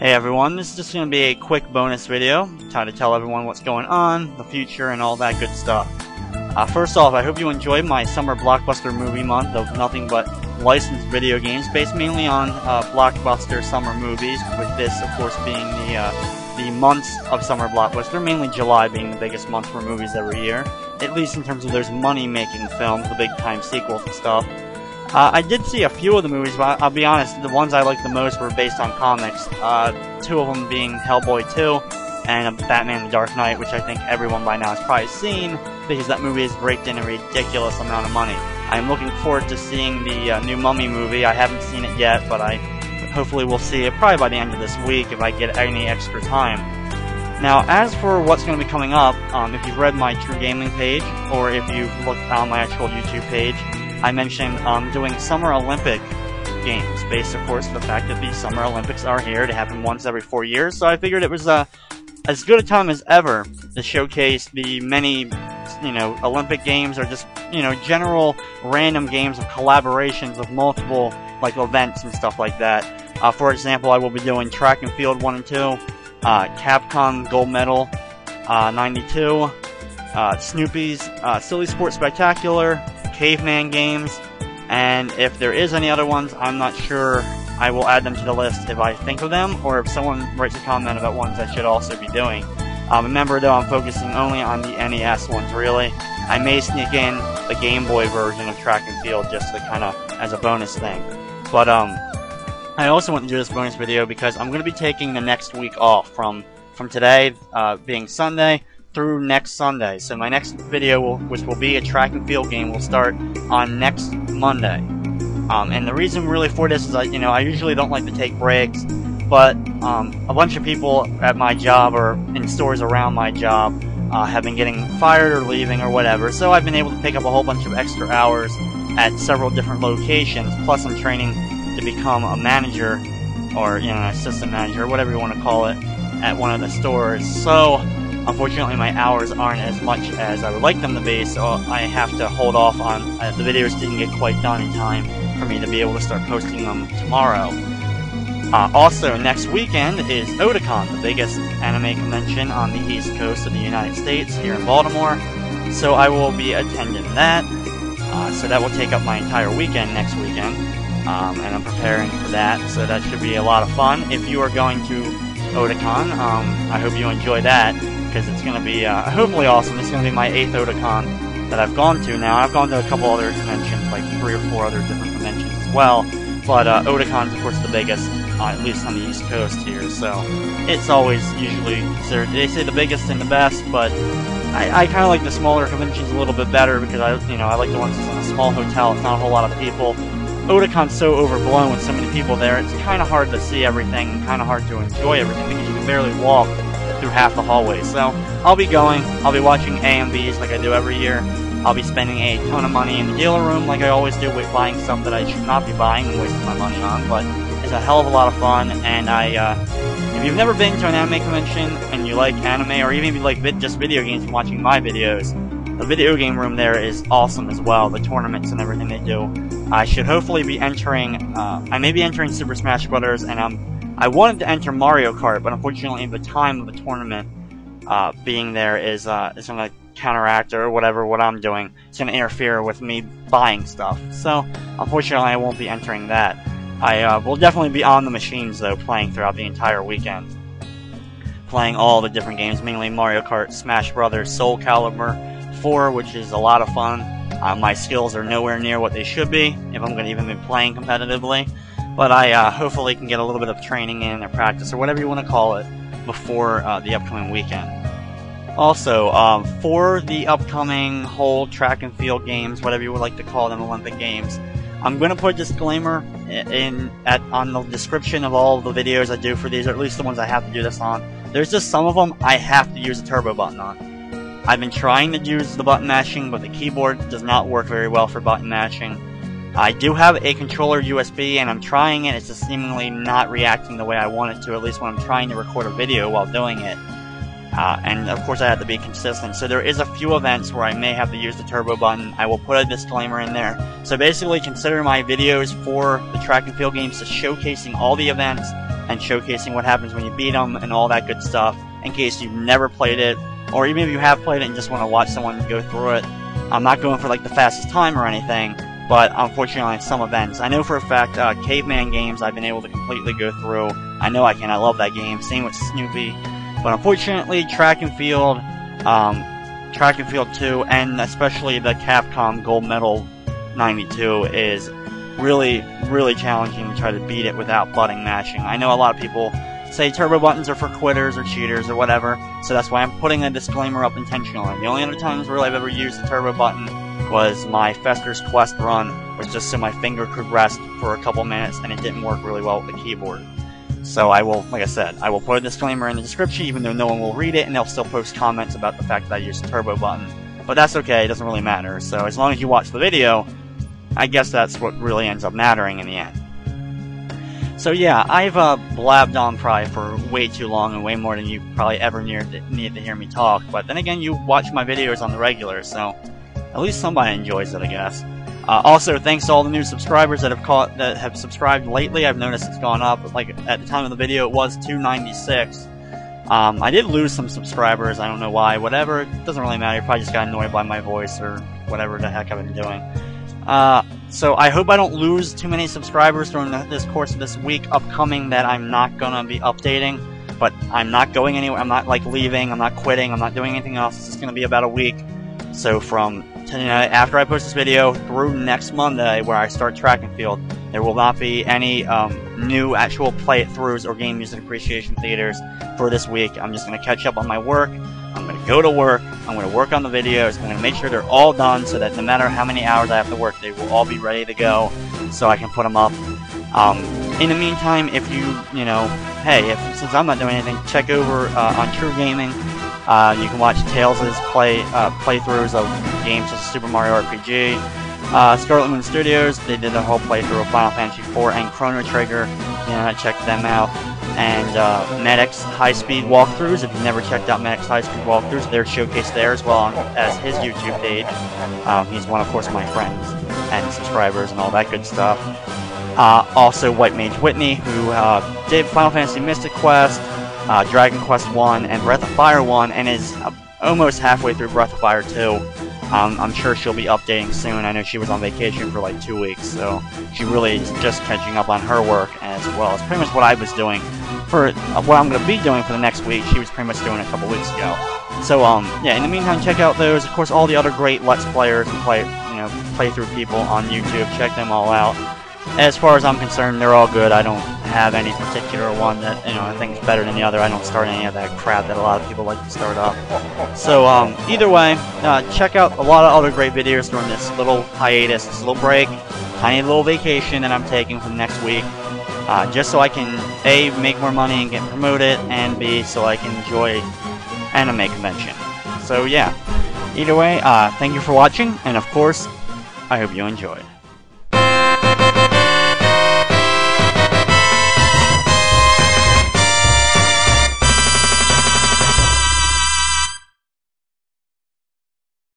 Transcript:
Hey everyone, this is just going to be a quick bonus video, trying to tell everyone what's going on, the future, and all that good stuff. First off, I hope you enjoyed my summer blockbuster movie month of nothing but licensed video games based mainly on blockbuster summer movies, with this of course being the months of summer blockbuster, mainly July being the biggest month for movies every year, at least in terms of those money-making films, the big-time sequels and stuff. I did see a few of the movies, but I'll be honest, the ones I liked the most were based on comics, two of them being Hellboy 2 and Batman the Dark Knight, which I think everyone by now has probably seen, because that movie has raked in a ridiculous amount of money. I'm looking forward to seeing the new Mummy movie. I haven't seen it yet, but I hopefully will see it probably by the end of this week if I get any extra time. Now, as for what's going to be coming up, if you've read my True Gaming page, or if you've looked on my actual YouTube page, I mentioned doing Summer Olympic Games, based of course on the fact that the Summer Olympics are here. They happen once every 4 years, so I figured it was as good a time as ever to showcase the many, Olympic games, or just, general random games of collaborations of multiple, events and stuff like that. For example, I will be doing Track and Field 1 and 2, Capcom Gold Medal 92, Snoopy's Silly Sport Spectacular, Caveman games, and if there is any other ones, I'm not sure. I will add them to the list if I think of them, or if someone writes a comment about ones I should also be doing. Remember though, I'm focusing only on the NES ones, really. I may sneak in the Game Boy version of Track and Field just to kind of as a bonus thing. But I also want to do this bonus video because I'm going to be taking the next week off from today, being Sunday, through next Sunday. So my next video, which will be a track and field game, will start on next Monday. And the reason really for this is I usually don't like to take breaks, but a bunch of people at my job or in stores around my job have been getting fired or leaving or whatever, so I've been able to pick up a whole bunch of extra hours at several different locations, plus I'm training to become a manager, or an assistant manager, or whatever you want to call it, at one of the stores. So unfortunately, my hours aren't as much as I would like them to be, so I have to hold off on the videos didn't get quite done in time for me to be able to start posting them tomorrow. Also, next weekend is Otakon, the biggest anime convention on the East Coast of the United States, here in Baltimore. So I will be attending that. So that will take up my entire weekend next weekend, and I'm preparing for that. So that should be a lot of fun. If you are going to Otakon, I hope you enjoy that, because it's going to be hopefully awesome. It's going to be my 8th Otakon that I've gone to now. I've gone to a couple other conventions, like 3 or 4 other different conventions as well, but Otakon's of course the biggest, at least on the East Coast here, so it's always usually considered, they say the biggest and the best, but I kind of like the smaller conventions a little bit better, because I like the ones that's in a small hotel. It's not a whole lot of people. Otakon's so overblown with so many people there, it's kind of hard to see everything, and kind of hard to enjoy everything, because you can barely walk through half the hallway. So I'll be going, I'll be watching AMVs like I do every year. I'll be spending a ton of money in the dealer room like I always do, with buying stuff that I should not be buying and wasting my money on, but it's a hell of a lot of fun. And if you've never been to an anime convention and you like anime, or even if you like just video games and watching my videos, the video game room there is awesome as well, the tournaments and everything they do. I should hopefully be entering, I may be entering Super Smash Brothers, and I wanted to enter Mario Kart, but unfortunately the time of the tournament being there is going to counteract, or whatever, what I'm doing. It's going to interfere with me buying stuff. So unfortunately I won't be entering that. I will definitely be on the machines though, playing throughout the entire weekend. Playing all the different games, mainly Mario Kart, Smash Brothers, Soul Calibur 4, which is a lot of fun. My skills are nowhere near what they should be, if I'm going to even be playing competitively. But I hopefully can get a little bit of training in, or practice, or whatever you want to call it, before the upcoming weekend. Also, for the upcoming whole track and field games, whatever you would like to call them, Olympic Games, I'm going to put a disclaimer on the description of all of the videos I do for these, or at least the ones I have to do this on. There's just some of them I have to use the turbo button on. I've been trying to use the button mashing, but the keyboard does not work very well for button mashing. I do have a controller USB, and I'm trying it. It's just seemingly not reacting the way I want it to, at least when I'm trying to record a video while doing it. And of course I have to be consistent. So there is a few events where I may have to use the turbo button. I will put a disclaimer in there. So basically consider my videos for the track and field games as showcasing all the events and showcasing what happens when you beat them and all that good stuff, in case you've never played it, or even if you have played it and just want to watch someone go through it. I'm not going for like the fastest time or anything, but unfortunately in some events. I know for a fact Caveman games I've been able to completely go through. I know I can, I love that game, same with Snoopy. But unfortunately Track and Field 2, and especially the Capcom Gold Medal 92 is really, really challenging to try to beat it without button mashing. I know a lot of people say turbo buttons are for quitters or cheaters or whatever, so that's why I'm putting a disclaimer up intentionally. The only other times really I've ever used the turbo button was my Fester's Quest run, was just so my finger could rest for a couple minutes, and it didn't work really well with the keyboard. So I will, like I said, I will put a disclaimer in the description, even though no one will read it, and they'll still post comments about the fact that I used the turbo button. But that's okay, it doesn't really matter. So as long as you watch the video, I guess that's what really ends up mattering in the end. So yeah, I've blabbed on probably for way too long and way more than you probably ever need to hear me talk. But then again, you watch my videos on the regular, so at least somebody enjoys it, I guess. Also, thanks to all the new subscribers that have subscribed lately. I've noticed it's gone up. Like at the time of the video, it was 296. I did lose some subscribers. I don't know why. Whatever. It doesn't really matter. You probably just got annoyed by my voice or whatever the heck I've been doing. So I hope I don't lose too many subscribers during this course of this week upcoming that I'm not gonna be updating. But I'm not going anywhere. I'm not like leaving. I'm not quitting. I'm not doing anything else. It's just gonna be about a week. So from after I post this video through next Monday, where I start Track and Field, there will not be any new actual play-throughs or game music appreciation theaters for this week. I'm just going to catch up on my work. I'm going to go to work. I'm going to work on the videos. I'm going to make sure they're all done so that no matter how many hours I have to work, they will all be ready to go so I can put them up. In the meantime, if you know, hey, since I'm not doing anything, check over on True Gaming. You can watch Tails' playthroughs of games such as Super Mario RPG. Scarlet Moon Studios, they did a whole playthrough of Final Fantasy IV and Chrono Trigger. You know, check them out. And Medic's high-speed walkthroughs. If you've never checked out Medic's high-speed walkthroughs, they're showcased there as well as his YouTube page. He's one, of course, of my friends and subscribers and all that good stuff. Also, White Mage Whitney, who did Final Fantasy Mystic Quest, Dragon Quest 1, and Breath of Fire 1, and is almost halfway through Breath of Fire 2. I'm sure she'll be updating soon. I know she was on vacation for like 2 weeks, so she really is just catching up on her work as well. It's pretty much what I was doing for what I'm going to be doing for the next week. She was pretty much doing a couple weeks ago. So yeah, in the meantime, check out those. Of course, all the other great Let's Players and playthrough people on YouTube. Check them all out. As far as I'm concerned, they're all good. I don't have any particular one that I think is better than the other. I don't start any of that crap that a lot of people like to start up. So either way, check out a lot of other great videos during this little hiatus, this little break, tiny little vacation that I'm taking for the next week, just so I can A, make more money and get promoted, and B, so I can enjoy anime convention. So yeah, either way, thank you for watching, and of course, I hope you enjoyed.